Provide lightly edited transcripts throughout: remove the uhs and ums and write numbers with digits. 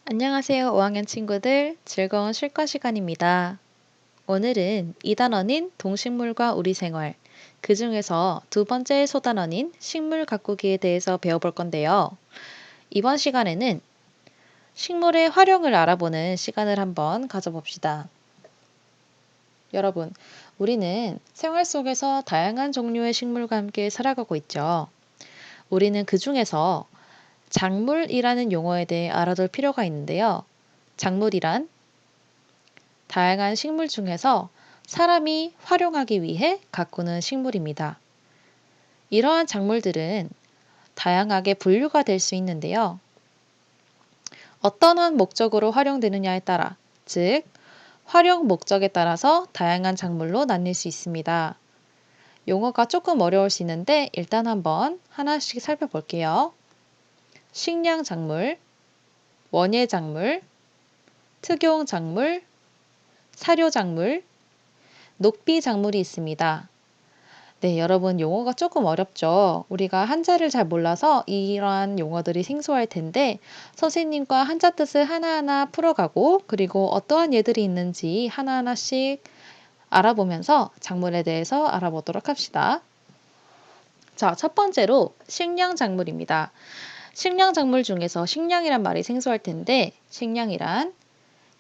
안녕하세요, 5학년 친구들. 즐거운 쉴과 시간입니다. 오늘은 2단원인 동식물과 우리 생활, 그 중에서 두 번째 소단원인 식물 가꾸기에 대해서 배워볼 건데요. 이번 시간에는 식물의 활용을 알아보는 시간을 한번 가져봅시다. 여러분, 우리는 생활 속에서 다양한 종류의 식물과 함께 살아가고 있죠. 우리는 그 중에서 작물이라는 용어에 대해 알아둘 필요가 있는데요. 작물이란 다양한 식물 중에서 사람이 활용하기 위해 가꾸는 식물입니다. 이러한 작물들은 다양하게 분류가 될 수 있는데요. 어떠한 목적으로 활용되느냐에 따라, 즉, 활용 목적에 따라서 다양한 작물로 나뉠 수 있습니다. 용어가 조금 어려울 수 있는데 일단 한번 하나씩 살펴볼게요. 식량작물, 원예작물, 특용작물, 사료작물, 녹비작물이 있습니다. 네, 여러분 용어가 조금 어렵죠? 우리가 한자를 잘 몰라서 이러한 용어들이 생소할 텐데 선생님과 한자 뜻을 하나하나 풀어가고 그리고 어떠한 예들이 있는지 하나하나씩 알아보면서 작물에 대해서 알아보도록 합시다. 자, 첫 번째로 식량작물입니다. 식량작물 중에서 식량이란 말이 생소할 텐데 식량이란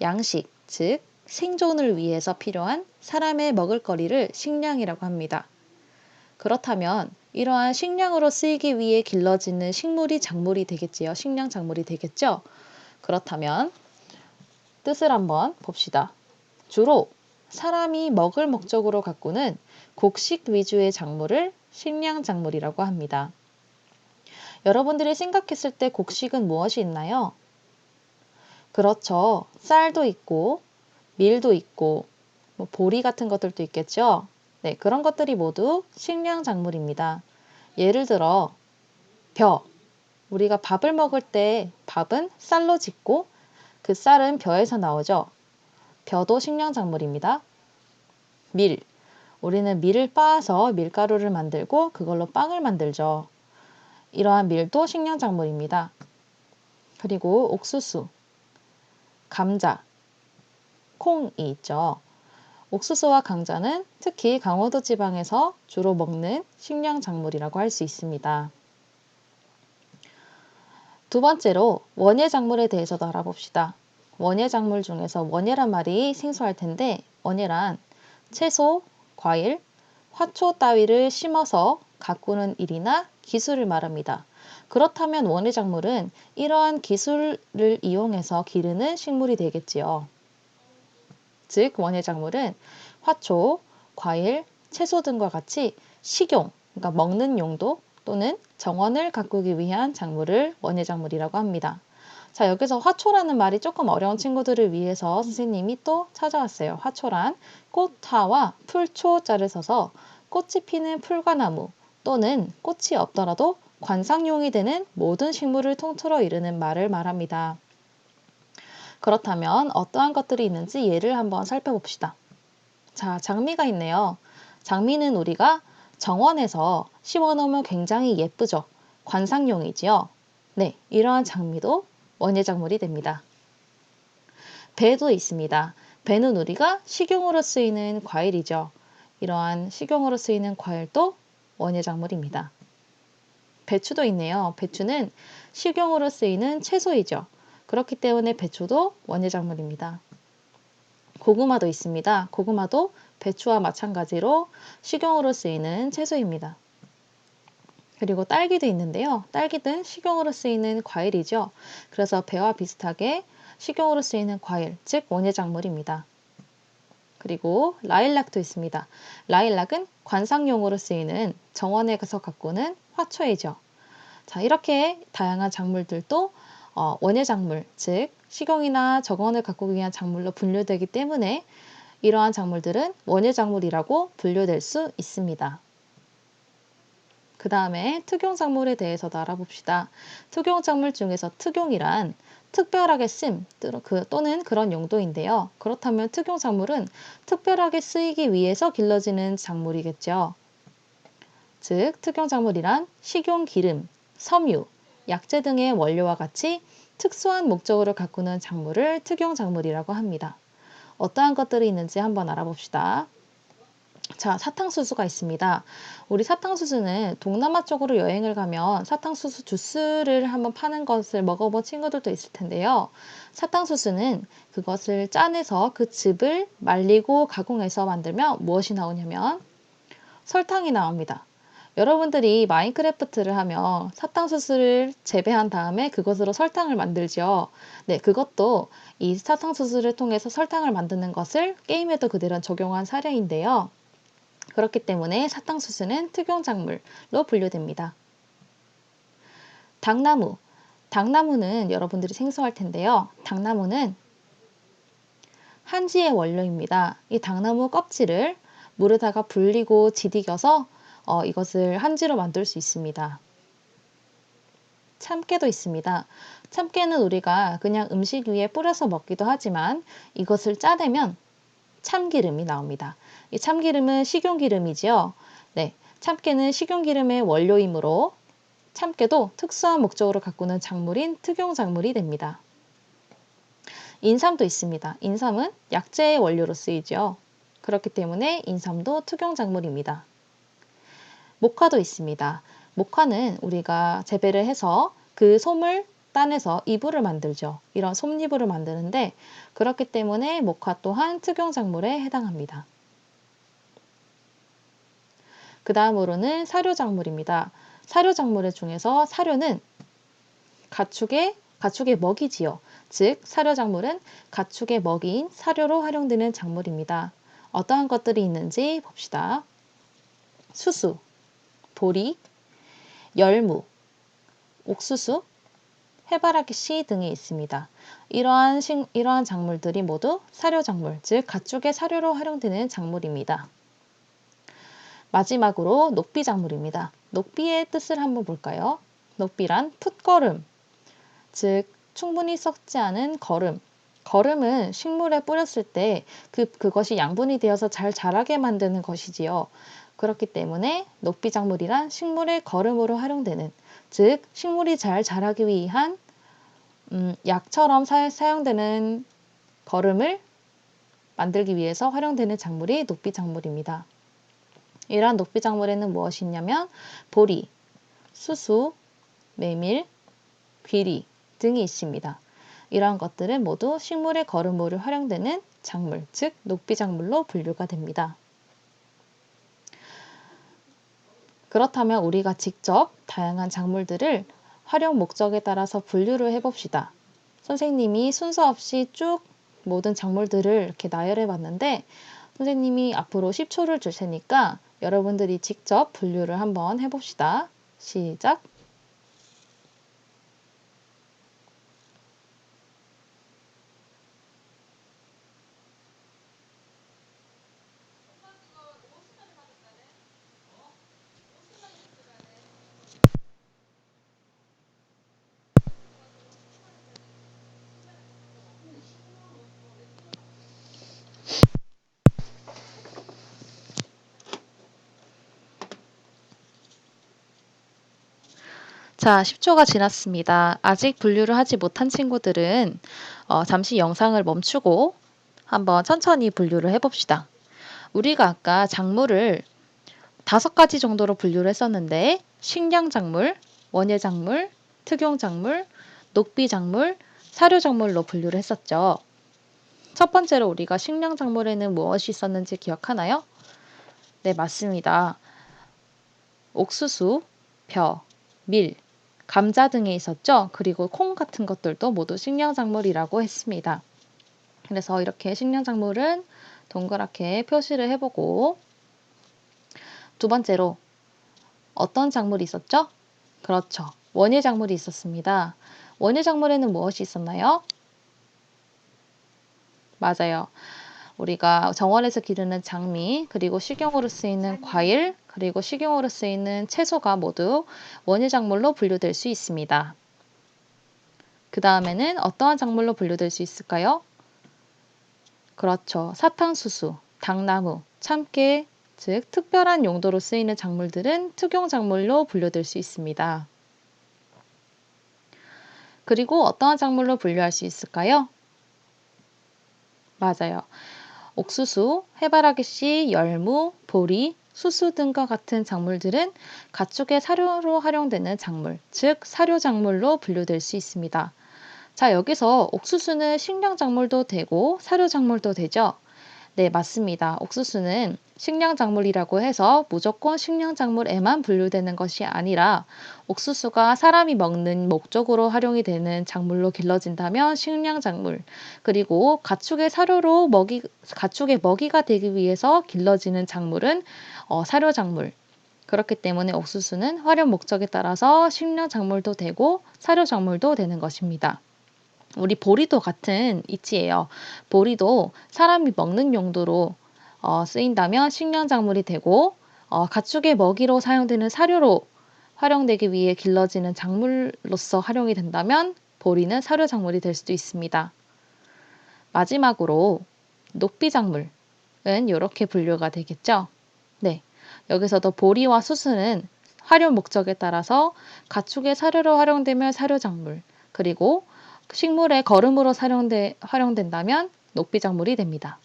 양식, 즉 생존을 위해서 필요한 사람의 먹을거리를 식량이라고 합니다. 그렇다면 이러한 식량으로 쓰이기 위해 길러지는 식물이 작물이 되겠지요. 식량 작물이 되겠죠. 그렇다면 뜻을 한번 봅시다. 주로 사람이 먹을 목적으로 가꾸는 곡식 위주의 작물을 식량 작물이라고 합니다. 여러분들이 생각했을 때 곡식은 무엇이 있나요? 그렇죠. 쌀도 있고 밀도 있고 보리 같은 것들도 있겠죠. 네, 그런 것들이 모두 식량 작물입니다. 예를 들어 벼. 우리가 밥을 먹을 때 밥은 쌀로 짓고 그 쌀은 벼에서 나오죠. 벼도 식량 작물입니다. 밀. 우리는 밀을 빻아서 밀가루를 만들고 그걸로 빵을 만들죠. 이러한 밀도 식량 작물입니다. 그리고 옥수수, 감자, 콩이 있죠. 옥수수와 감자는 특히 강원도 지방에서 주로 먹는 식량 작물이라고 할 수 있습니다. 두 번째로 원예 작물에 대해서도 알아봅시다. 원예 작물 중에서 원예란 말이 생소할 텐데 원예란 채소, 과일, 화초 따위를 심어서 가꾸는 일이나 기술을 말합니다. 그렇다면 원예 작물은 이러한 기술을 이용해서 기르는 식물이 되겠지요. 즉 원예 작물은 화초, 과일, 채소 등과 같이 식용, 그러니까 먹는 용도 또는 정원을 가꾸기 위한 작물을 원예작물이라고 합니다. 자, 여기서 화초라는 말이 조금 어려운 친구들을 위해서 선생님이 또 찾아왔어요. 화초란 꽃화와 풀초자를 써서 꽃이 피는 풀과 나무 또는 꽃이 없더라도 관상용이 되는 모든 식물을 통틀어 이르는 말을 말합니다. 그렇다면 어떠한 것들이 있는지 예를 한번 살펴봅시다. 자, 장미가 있네요. 장미는 우리가 정원에서 심어놓으면 굉장히 예쁘죠. 관상용이지요. 네, 이러한 장미도 원예작물이 됩니다. 배도 있습니다. 배는 우리가 식용으로 쓰이는 과일이죠. 이러한 식용으로 쓰이는 과일도 원예작물입니다. 배추도 있네요. 배추는 식용으로 쓰이는 채소이죠. 그렇기 때문에 배추도 원예작물입니다. 고구마도 있습니다. 고구마도 배추와 마찬가지로 식용으로 쓰이는 채소입니다. 그리고 딸기도 있는데요. 딸기는 식용으로 쓰이는 과일이죠. 그래서 배와 비슷하게 식용으로 쓰이는 과일, 즉 원예작물입니다. 그리고 라일락도 있습니다. 라일락은 관상용으로 쓰이는 정원에 가서 가꾸는 화초이죠. 자, 이렇게 다양한 작물들도 원예작물, 즉 식용이나 정원을 가꾸기 위한 작물로 분류되기 때문에 이러한 작물들은 원예작물이라고 분류될 수 있습니다. 그 다음에 특용작물에 대해서도 알아봅시다. 특용작물 중에서 특용이란 특별하게 쓴 또는 그런 용도인데요. 그렇다면 특용작물은 특별하게 쓰이기 위해서 길러지는 작물이겠죠. 즉 특용작물이란 식용기름, 섬유, 약재 등의 원료와 같이 특수한 목적으로 가꾸는 작물을 특용작물이라고 합니다. 어떠한 것들이 있는지 한번 알아봅시다. 자, 사탕수수가 있습니다. 우리 사탕수수는 동남아 쪽으로 여행을 가면 사탕수수 주스를 한번 파는 것을 먹어본 친구들도 있을 텐데요. 사탕수수는 그것을 짜내서 그 즙을 말리고 가공해서 만들면 무엇이 나오냐면 설탕이 나옵니다. 여러분들이 마인크래프트를 하면 사탕수수를 재배한 다음에 그것으로 설탕을 만들죠. 네, 그것도 이 사탕수수를 통해서 설탕을 만드는 것을 게임에도 그대로 적용한 사례인데요. 그렇기 때문에 사탕수수는 특용작물로 분류됩니다. 당나무. 당나무는 여러분들이 생소할 텐데요. 당나무는 한지의 원료입니다. 이 당나무 껍질을 물에다가 불리고 지디겨서 이것을 한지로 만들 수 있습니다. 참깨도 있습니다. 참깨는 우리가 그냥 음식 위에 뿌려서 먹기도 하지만 이것을 짜내면 참기름이 나옵니다. 이 참기름은 식용기름이지요. 네, 참깨는 식용기름의 원료이므로 참깨도 특수한 목적으로 가꾸는 작물인 특용작물이 됩니다. 인삼도 있습니다. 인삼은 약재의 원료로 쓰이죠. 그렇기 때문에 인삼도 특용작물입니다. 목화도 있습니다. 목화는 우리가 재배를 해서 그 솜을 따내서 이불을 만들죠. 이런 솜이불을 만드는데 그렇기 때문에 목화 또한 특용작물에 해당합니다. 그 다음으로는 사료작물입니다. 사료작물 중에서 사료는 가축의 먹이지요. 즉 사료작물은 가축의 먹이인 사료로 활용되는 작물입니다. 어떠한 것들이 있는지 봅시다. 수수, 보리, 열무, 옥수수, 해바라기 씨 등이 있습니다. 이러한 작물들이 모두 사료작물, 즉 가축의 사료로 활용되는 작물입니다. 마지막으로 녹비작물입니다. 녹비의 뜻을 한번 볼까요? 녹비란 풋거름, 즉 충분히 썩지 않은 거름. 거름은 식물에 뿌렸을 때 그것이 양분이 되어서 잘 자라게 만드는 것이지요. 그렇기 때문에 녹비작물이란 식물의 거름으로 활용되는, 즉 식물이 잘 자라기 위한 약처럼 사용되는 거름을 만들기 위해서 활용되는 작물이 녹비작물입니다. 이러한 녹비작물에는 무엇이 있냐면 보리, 수수, 메밀, 귀리 등이 있습니다. 이러한 것들은 모두 식물의 거름으로 활용되는 작물, 즉 녹비작물로 분류가 됩니다. 그렇다면 우리가 직접 다양한 작물들을 활용 목적에 따라서 분류를 해봅시다. 선생님이 순서 없이 쭉 모든 작물들을 이렇게 나열해 봤는데 선생님이 앞으로 10초를 줄 테니까 여러분들이 직접 분류를 한번 해봅시다. 시작! 자, 10초가 지났습니다. 아직 분류를 하지 못한 친구들은 잠시 영상을 멈추고 한번 천천히 분류를 해봅시다. 우리가 아까 작물을 5가지 정도로 분류를 했었는데 식량작물, 원예작물, 특용작물, 녹비작물, 사료작물로 분류를 했었죠. 첫 번째로 우리가 식량작물에는 무엇이 있었는지 기억하나요? 네, 맞습니다. 옥수수, 벼, 밀, 감자 등이 있었죠. 그리고 콩 같은 것들도 모두 식량작물이라고 했습니다. 그래서 이렇게 식량작물은 동그랗게 표시를 해보고 두 번째로 어떤 작물이 있었죠? 그렇죠. 원예작물이 있었습니다. 원예작물에는 무엇이 있었나요? 맞아요. 우리가 정원에서 기르는 장미, 그리고 식용으로 쓰이는 과일, 그리고 식용으로 쓰이는 채소가 모두 원예작물로 분류될 수 있습니다. 그 다음에는 어떠한 작물로 분류될 수 있을까요? 그렇죠. 사탕수수, 당나무, 참깨, 즉 특별한 용도로 쓰이는 작물들은 특용작물로 분류될 수 있습니다. 그리고 어떠한 작물로 분류할 수 있을까요? 맞아요. 옥수수, 해바라기씨, 열무, 보리, 수수 등과 같은 작물들은 가축의 사료로 활용되는 작물, 즉 사료 작물로 분류될 수 있습니다. 자, 여기서 옥수수는 식량 작물도 되고 사료 작물도 되죠? 네, 맞습니다. 옥수수는 식량작물이라고 해서 무조건 식량작물에만 분류되는 것이 아니라 옥수수가 사람이 먹는 목적으로 활용이 되는 작물로 길러진다면 식량작물, 그리고 가축의 먹이가 되기 위해서 길러지는 작물은 사료작물. 그렇기 때문에 옥수수는 활용 목적에 따라서 식량작물도 되고 사료작물도 되는 것입니다. 우리 보리도 같은 이치예요. 보리도 사람이 먹는 용도로 쓰인다면 식량작물이 되고 가축의 먹이로 사용되는 사료로 활용되기 위해 길러지는 작물로서 활용이 된다면 보리는 사료작물이 될 수도 있습니다. 마지막으로 녹비작물은 이렇게 분류가 되겠죠. 네, 여기서도 보리와 수수는 활용 목적에 따라서 가축의 사료로 활용되면 사료작물, 그리고 식물의 거름으로 활용된다면 녹비작물이 됩니다.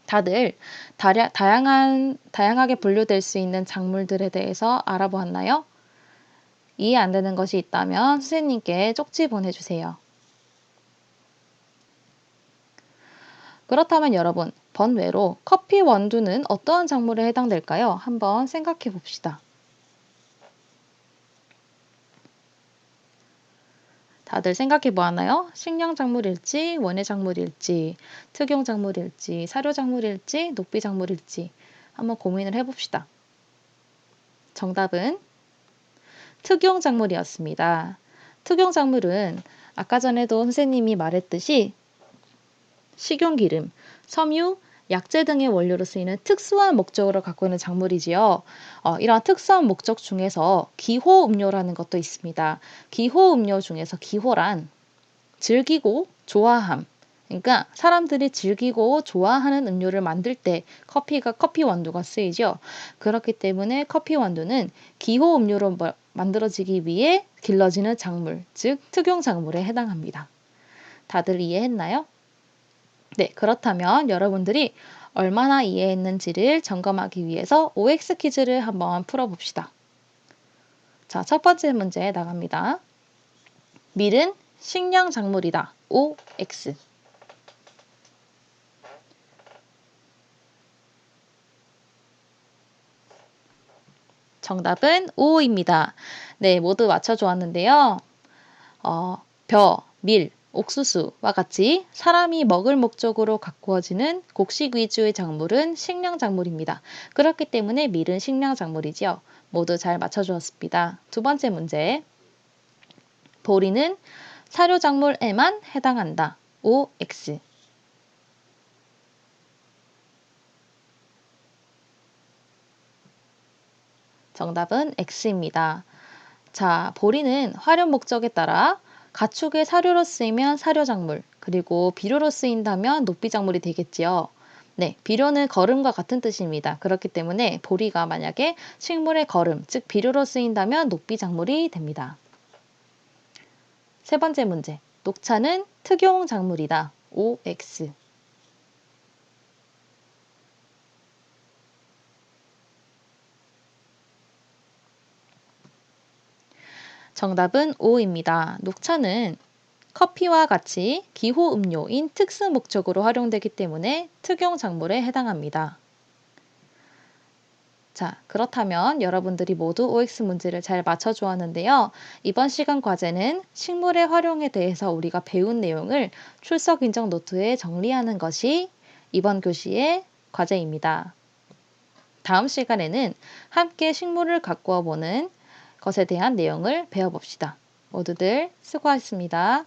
다들 다양하게 분류될 수 있는 작물들에 대해서 알아보았나요? 이해 안 되는 것이 있다면 선생님께 쪽지 보내주세요. 그렇다면 여러분, 번외로 커피 원두는 어떠한 작물에 해당될까요? 한번 생각해 봅시다. 다들 생각해 보았나요? 식량작물일지, 원예작물일지, 특용작물일지, 사료작물일지, 녹비작물일지 한번 고민을 해봅시다. 정답은 특용작물이었습니다. 특용작물은 아까 전에도 선생님이 말했듯이 식용기름, 섬유, 약재 등의 원료로 쓰이는 특수한 목적으로 갖고 있는 작물이지요. 이러한 특수한 목적 중에서 기호음료라는 것도 있습니다. 기호음료 중에서 기호란 즐기고 좋아함. 그러니까 사람들이 즐기고 좋아하는 음료를 만들 때 커피 원두가 쓰이죠. 그렇기 때문에 커피 원두는 기호 음료로 만들어지기 위해 길러지는 작물, 즉 특용 작물에 해당합니다. 다들 이해했나요? 네, 그렇다면 여러분들이 얼마나 이해했는지를 점검하기 위해서 OX 퀴즈를 한번 풀어봅시다. 자, 첫 번째 문제 나갑니다. 밀은 식량 작물이다. OX. 정답은 O입니다. 네, 모두 맞춰주었는데요. 밀, 옥수수와 같이 사람이 먹을 목적으로 가꾸어지는 곡식 위주의 작물은 식량작물입니다. 그렇기 때문에 밀은 식량작물이지요. 모두 잘 맞춰주었습니다. 두 번째 문제. 보리는 사료작물에만 해당한다. OX. 정답은 X입니다. 자, 보리는 활용 목적에 따라 가축의 사료로 쓰이면 사료작물, 그리고 비료로 쓰인다면 녹비작물이 되겠지요. 네, 비료는 거름과 같은 뜻입니다. 그렇기 때문에 보리가 만약에 식물의 거름, 즉 비료로 쓰인다면 녹비작물이 됩니다. 세 번째 문제. 녹차는 특용작물이다. OX. 정답은 O입니다. 녹차는 커피와 같이 기호 음료인 특수 목적으로 활용되기 때문에 특용 작물에 해당합니다. 자, 그렇다면 여러분들이 모두 OX 문제를 잘 맞춰주었는데요. 이번 시간 과제는 식물의 활용에 대해서 우리가 배운 내용을 출석 인정 노트에 정리하는 것이 이번 교시의 과제입니다. 다음 시간에는 함께 식물을 가꾸어 보는 것에 대한 내용을 배워봅시다. 모두들 수고하셨습니다.